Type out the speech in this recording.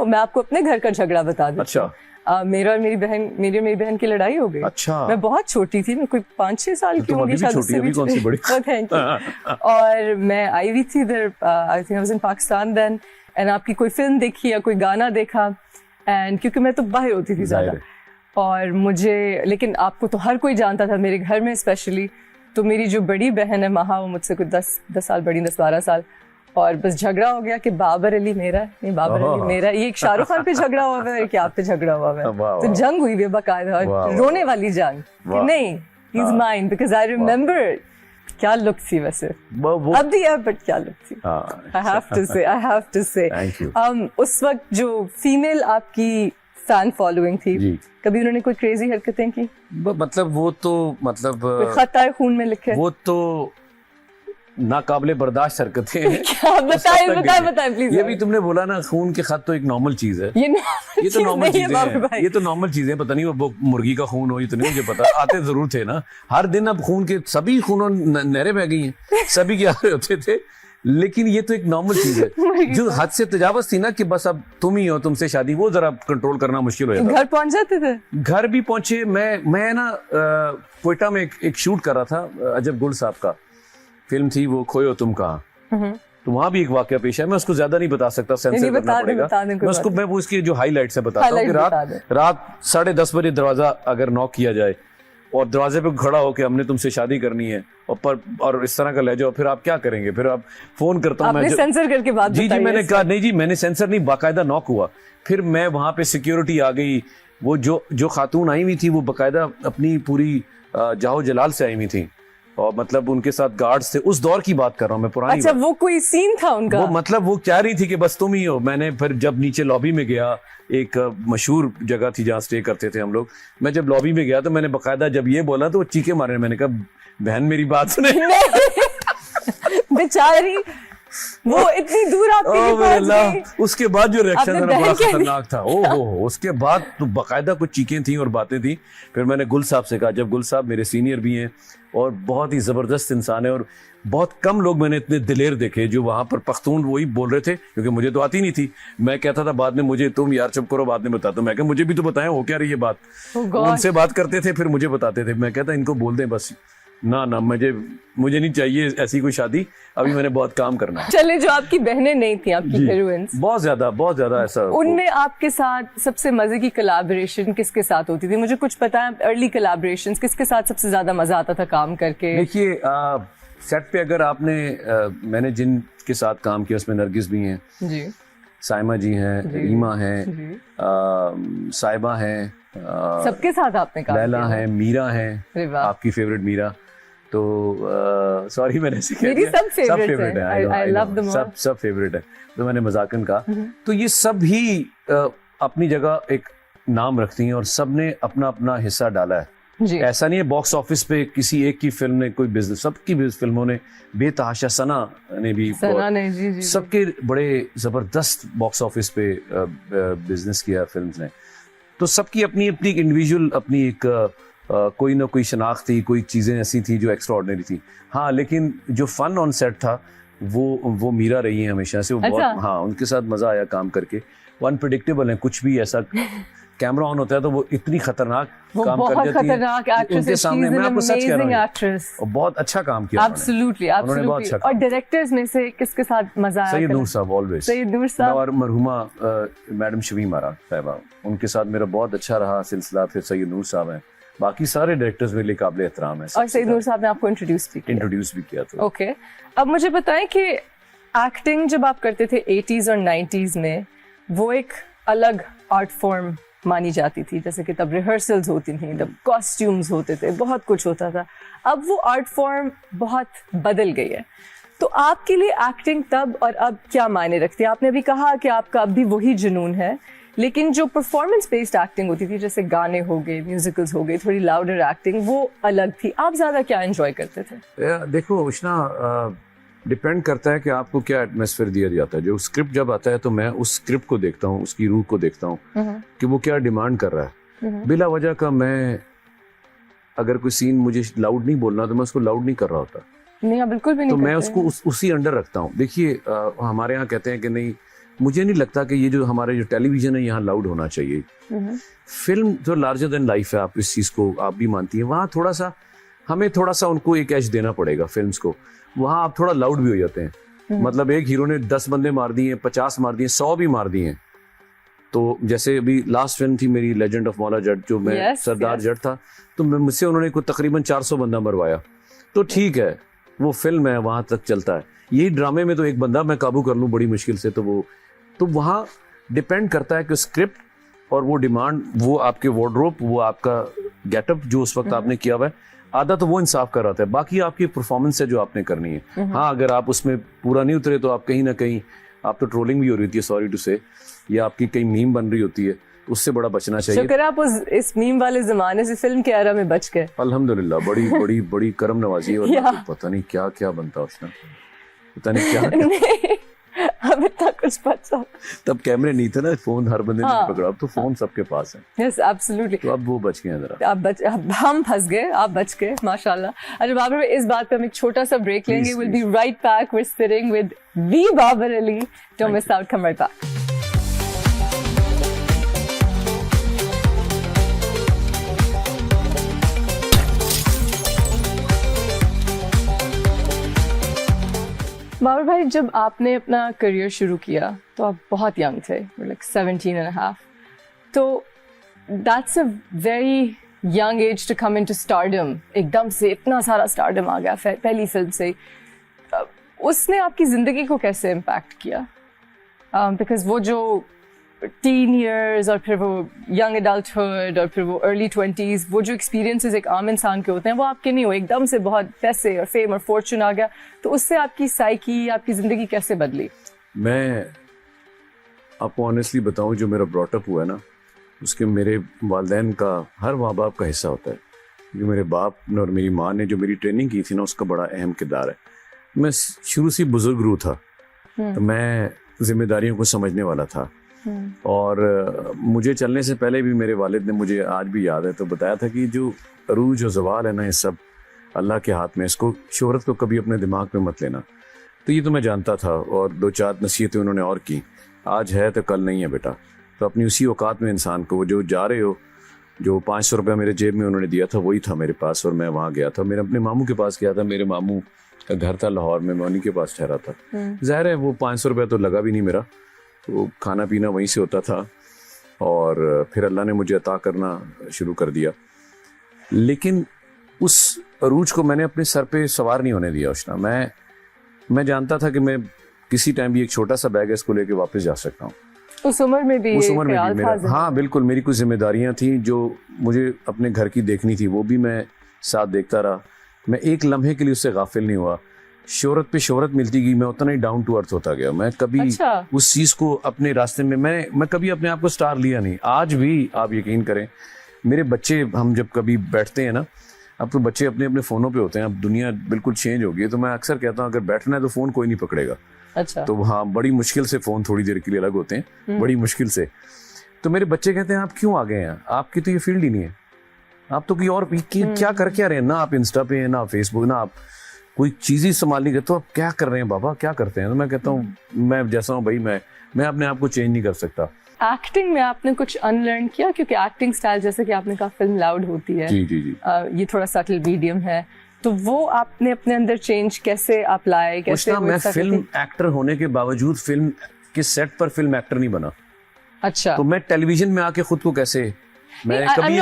मैं आपको अपने घर का झगड़ा बता देती अच्छा। हूँ। मेरी और मेरी बहन की लड़ाई हो गई। अच्छा। मैं बहुत छोटी थी, मैं कोई 5-6 साल की होंगी शायद, उससे भी कौन सी बड़ी। Thank you. और मैं आई हुई थी इधर, I think I was in Pakistan then, and आपकी कोई फिल्म देखी या कोई गाना देखा, एंड क्योंकि मैं तो बाहर होती थी ज्यादा, और मुझे, लेकिन आपको तो हर कोई जानता था मेरे घर में स्पेशली, तो मेरी जो बड़ी बहन है महा, वो मुझसे कुछ 10 साल बड़ी, 10-12 साल, और बस झगड़ा हो गया कि बाबर अली मेरा है, नहीं बाबर अली मेरा है। ये एक शाहरुख खान पे झगड़ा हुआ है कि आप पे झगड़ा हुआ है, तो जंग हुई है बाकायदा, रोने वाली जंग कि नहीं he is mine, because I remember क्या लुक थी वैसे, अब भी है बट क्या लुक थी। आई हैव टू से उस वक्त जो फीमेल आपकी फैन फॉलोइंग थी, कभी उन्होंने कोई क्रेजी हरकतें की? मतलब वो तो मतलब खत आए खून में लिखे, वो तो नाकाबिले बर्दाश्त हरकतें हैं। क्या बताएं प्लीज। ये भी तुमने बोला ना, खून के खत तो एक नॉर्मल चीज है, ये तो नॉर्मल चीजें हैं, ये तो नॉर्मल चीजें। पता नहीं वो मुर्गी का खून हो, ये तो नहीं मुझे पता। आते जरूर थे ना हर दिन, अब खून के सभी खूनों नहरें बह गई हैं, सभी के आ रहे होते थे, लेकिन ये तो एक नॉर्मल चीज है। जो हद से तजावज थी ना कि बस अब तुम ही हो, तुमसे शादी, वो जरा कंट्रोल करना मुश्किल हो जाता। घर पहुंच जाते थे? घर भी पहुंचे। मैं ना क्वेटा में एक शूट कर रहा था, अजब गुल साहब का फिल्म थी वो, खोयो तुम कहाँ, तो वहाँ भी एक वाकया पेश है। मैं उसको ज्यादा नहीं बता सकता, सेंसर करना पड़ेगा। मैं वो इसकी जो हाईलाइट्स है बताता हूँ कि रात 10:30 बजे दरवाजा अगर नॉक किया जाए और दरवाजे पे खड़ा हो के हमने तुमसे शादी करनी है और इस तरह का ले जाओ, फिर आप क्या करेंगे? फिर आप फोन करता हूँ मैं, सेंसर करके बात जी मैंने कहा नहीं जी, मैंने सेंसर नहीं, बाकायदा नॉक हुआ। फिर मैं वहां पे सिक्योरिटी आ गई, वो जो खातून आई हुई थी वो बाकायदा अपनी पूरी जाहो जलाल से आई हुई थी, और मतलब उनके साथ गार्ड्स थे। उस दौर की बात कर रहा हूँ मैं, पुरानी। अच्छा, वो कोई सीन था उनका? वो मतलब वो कह रही थी कि बस तुम ही हो। मैंने फिर जब नीचे लॉबी में गया, एक मशहूर जगह थी जहाँ स्टे करते थे हम लोग, मैं जब लॉबी में गया तो मैंने बकायदा जब ये बोला तो वो चीखे मारे। मैंने कहा बहन मेरी बात सुने। बेचारी वो इतनी दूर आपके पास गई। उसके बाद जो रिएक्शन था बड़ा खतरनाक था। ओहो, उसके बाद तो बकायदा कुछ चीखें थी और बातें थी। फिर मैंने गुल साहब से कहा, जब गुल साहब मेरे सीनियर भी हैं और बहुत ही जबरदस्त इंसान है, और बहुत कम लोग मैंने इतने दिलेर देखे जो वहां पर पख्तून वही बोल रहे थे, क्योंकि मुझे तो आती नहीं थी। मैं कहता था बाद में, मुझे तुम यार चुप करो, बाद में बताता हूँ। मैं कहा मुझे भी तो बताएं हो क्या रही है बात। उनसे बात करते थे, फिर मुझे बताते थे। मैं कहता इनको बोल दें बस, ना मुझे नहीं चाहिए ऐसी कोई शादी, अभी मैंने बहुत काम करना है। चले, जो आपकी बहनें नहीं थी, आपकी हीरोइंस, बहुत ज्यादा ऐसा, उनमें आपके साथ सबसे मजे की कोलैबोरेशन किसके साथ होती थी? मुझे कुछ पता है अर्ली कोलैबोरेशंस किसके साथ सबसे ज्यादा मजा आता था काम करके? देखिए सेट पे अगर आपने मैंने जिन के साथ काम किया उसमें नरगिस भी हैं जी, साइमा जी हैं, रीमा हैं, साइबा हैं, सबके साथ आपने काम लैला है, मीरा है, आपकी फेवरेट मीरा। तो सॉरी मैंने ऐसे कह दिया, सब फेवरेट है, आई लव देम ऑल, सब फेवरेट है। तो मैंने मजाकन कहा। तो ये सब ही अपनी जगह एक नाम रखती हैं और सब ने अपना अपना हिस्सा डाला है जी। ऐसा नहीं है बॉक्स ऑफिस पे किसी एक की फिल्म ने कोई बिजनेस, सबकी फिल्मों ने बेतहाशा, सना ने भी सबके बड़े जबरदस्त बॉक्स ऑफिस पे बिजनेस किया फिल्म्स ने। तो सबकी अपनी अपनी इंडिविजुअल अपनी एक कोई ना कोई शनाख्त थी, कोई चीज़ें ऐसी थी जो एक्स्ट्रा ऑर्डिनरी थी। हाँ, लेकिन जो फन ऑन सेट था वो मीरा रही है हमेशा से। वो बहुत, हाँ, उनके साथ मजा आया काम करके। वो अनप्रेडिक्टेबल है, कुछ भी ऐसा कैमरा ऑन होता है तो वो इतनी खतरनाक काम कर जाती है उनके सामने। मैं आपको सच कह रहा हूँ, और बहुत अच्छा काम किया एब्सोल्युटली, उन्होंने बहुत अच्छा। और डायरेक्टर्स में से किसके साथ मजा आया? सैयद नूर साहब, ऑलवेज सैयद नूर साहब, और मरहुमा मैडम शमीम आरा साहिबा, उनके साथ मेरा बहुत अच्छा रहा सिलसिला। फिर सैयद नूर साहब हैं, बाकी सारे डायरेक्टर्स मेरे लिए काबिल एहतराम है। और सैयद नूर साहब ने आपको इंट्रोड्यूस भी किया था। ओके, अब मुझे बताएं कि एक्टिंग जब आप करते थे 80s और 90s में, वो एक अलग आर्ट फॉर्म मानी जाती थी। जैसे कि तब रिहर्सल्स होती थी, तब कॉस्ट्यूम्स होते थे, बहुत कुछ होता था। अब वो आर्ट फॉर्म बहुत बदल गई है। तो आपके लिए एक्टिंग तब और अब क्या मायने रखती है? आपने अभी कहा कि आपका अब भी वही जुनून है, लेकिन जो परफॉर्मेंस बेस्ड एक्टिंग होती थी, जैसे गाने हो गए, म्यूजिकल्स हो गए, थोड़ी लाउडर एक्टिंग, वो अलग थी। आप ज्यादा क्या एंजॉय करते थे? देखो उष्णा, डिपेंड करता है कि आपको क्या एटमॉस्फेयर दिया जाता है। जो स्क्रिप्ट जब आता है तो मैं उस स्क्रिप्ट को देखता हूँ, उसकी रूह को देखता हूँ कि वो क्या डिमांड कर रहा है। बिला वजह का मैं अगर कोई सीन मुझे लाउड नहीं बोलना तो मैं उसको लाउड नहीं कर रहा होता। नहीं, बिल्कुल भी नहीं। तो मैं उसको उसी अंडर रखता हूँ। देखिए हमारे यहाँ कहते हैं कि नहीं, मुझे नहीं लगता कि ये जो हमारे जो टेलीविजन है यहाँ लाउड होना चाहिए। फिल्म जो लार्जर देन लाइफ है, आप इस चीज को आप भी मानती हैं, वहाँ थोड़ा सा हमें थोड़ा सा उनको एक एज देना पड़ेगा फिल्म्स को। वहाँ आप थोड़ा लाउड भी हो जाते हैं। मतलब एक हीरो ने 10 बंदे मार दिए, 50 मार दिए, 100 भी मार दिए। तो जैसे अभी लास्ट फिल्म थी मेरी लेजेंड ऑफ मौला जट, जो मैं सरदार जट था, तो मुझसे उन्होंने कोई तकरीबन 400 बंदा मरवाया। तो ठीक है, वो फिल्म है, वहां तक चलता है। यही ड्रामे में तो एक बंदा मैं काबू कर लूं बड़ी मुश्किल से, तो वहां डिपेंड करता है कि स्क्रिप्ट और वो डिमांड, वो आपके वार्डरोब, वो आपका गेटअप जो उस वक्त आपने किया हुआ है, आधा तो वो इंसाफ कर रहा था, बाकी आपकी परफॉर्मेंस है जो आपने करनी है। हाँ, अगर आप उसमें पूरा नहीं उतरे तो आप कहीं ना कहीं आप तो ट्रोलिंग भी हो रही थी, सॉरी टू से, या आपकी कहीं मीम बन रही होती है, उससे बड़ा बचना चाहिए। शुक्र आप इस मीम वाले जमाने से फिल्म के एरा में बच गए। अल्हम्दुलिल्लाह, बड़ी बड़ी बड़ी करम नवाजी है। और पता नहीं क्या क्या बनता उसने, पता नहीं क्या अब इतना कुछ बचा। तब कैमरे नहीं थे ना, फोन हर बंदे ने पकड़ा, अब तो फोन सबके पास है। Yes absolutely. तो अब वो बच गए जरा, अब हम फंस गए, आप बच गए माशाल्लाह। अच्छा बाबर, इस बात पे हम एक छोटा सा ब्रेक लेंगे। Will be right back. We are sitting with the Babar Ali. Don't miss out, come right back. Babar भाई, जब आपने अपना करियर शुरू किया तो आप बहुत यंग थे, लाइक 17.5। तो that's a very young age to come into stardom. एकदम से इतना सारा स्टारडम आ गया पहली फिल्म से। उसने आपकी ज़िंदगी को कैसे इम्पैक्ट किया? बिकॉज वो जो टीन ईयर्स और फिर वो यंग एडल्टहुड और फिर वो अर्ली 20s, वो जो एक्सपीरियंसेस एक आम इंसान के होते हैं वो आपके नहीं हो। एकदम से बहुत पैसे और फेम और फॉर्चून आ गया, तो उससे आपकी साइकी, आपकी ज़िंदगी कैसे बदली? मैं आपको ऑनेस्टली बताऊं, जो मेरा ब्रॉटअप हुआ है ना, उसके मेरे वालिदैन का, हर माँ बाप का हिस्सा होता है। जो मेरे बाप ने और मेरी माँ ने जो मेरी ट्रेनिंग की थी ना, उसका बड़ा अहम किरदार है। मैं शुरू से बुजुर्ग रूह था, तो मैं जिम्मेदारियों को समझने वाला था। और मुझे चलने से पहले भी मेरे वालिद ने, मुझे आज भी याद है, तो बताया था कि जो अरूज और ज़वाल है ना, ये सब अल्लाह के हाथ में, इसको, शोहरत को कभी अपने दिमाग में मत लेना। तो ये तो मैं जानता था, और 2-4 नसीहतें उन्होंने और की। आज है तो कल नहीं है बेटा, तो अपनी उसी औकात में इंसान को, जो जा रहे हो, जो 500 रुपया मेरे जेब में उन्होंने दिया था वही था मेरे पास, और मैं वहाँ गया था। मेरे अपने मामू के पास गया था, मेरे मामू का घर था लाहौर में, मैं उन्हीं के पास ठहरा था। ज़ाहिर है वो 500 रुपया तो लगा भी नहीं मेरा, तो खाना पीना वहीं से होता था, और फिर अल्लाह ने मुझे अता करना शुरू कर दिया। लेकिन उस अरूज को मैंने अपने सर पे सवार नहीं होने दिया। उशना, मैं जानता था कि मैं किसी टाइम भी एक छोटा सा बैग है, इसको लेके वापस जा सकता हूँ। उस उम्र में भी मेरा, हाँ बिल्कुल, मेरी कुछ जिम्मेदारियाँ थी जो मुझे अपने घर की देखनी थी, वो भी मैं साथ देखता रहा। मैं एक लम्हे के लिए उससे गाफिल नहीं हुआ। शोहरत पे शोहरत मिलती गई, मैं उतना ही डाउन टू अर्थ होता गया। मैं कभी उस चीज़ को अपने रास्ते में, मैं कभी अपने आप को स्टार लिया नहीं। आज भी आप यकीन करें, मेरे बच्चे, हम जब कभी बैठते हैं ना, अब तो बच्चे अपने अपने फ़ोनों पे होते हैं, अब दुनिया बिल्कुल चेंज हो गई है, तो मैं अक्सर कहता हूँ अगर बैठना है तो फ़ोन कोई नहीं पकड़ेगा। अच्छा। तो हाँ, बड़ी मुश्किल से फ़ोन थोड़ी देर के लिए अलग होते हैं, बड़ी मुश्किल से। तो मेरे बच्चे कहते हैं आप क्यों आ गए हैं, आपकी तो ये फील्ड ही नहीं है, आप तो कोई और क्या कर क्या रहे हैं, ना आप इंस्टा पे हैं, ना फेसबुक, ना आप कोई चीज़ ही संभाल नहीं करते, तो आप क्या कर रहे हैं बाबा, क्या करते हैं? तो मैं कहता हूँ मैं जैसा हूँ भाई, मैं अपने आप को चेंज नहीं कर सकता। एक्टिंग में आपने कुछ अनलर्न किया? क्योंकि एक्टिंग स्टाइल, जैसे कि आपने कहा, फिल्म लाउड होती है, जी जी जी, ये थोड़ा सटल मीडियम है, तो वो आपने अपने अंदर चेंज कैसे आप लाए? कैसे? मैं फिल्म एक्टर होने के बावजूद फिल्म के सेट पर फिल्म एक्टर नहीं बना। अच्छा। तो मैं टेलीविजन में आके खुद को कैसे, मैं कभी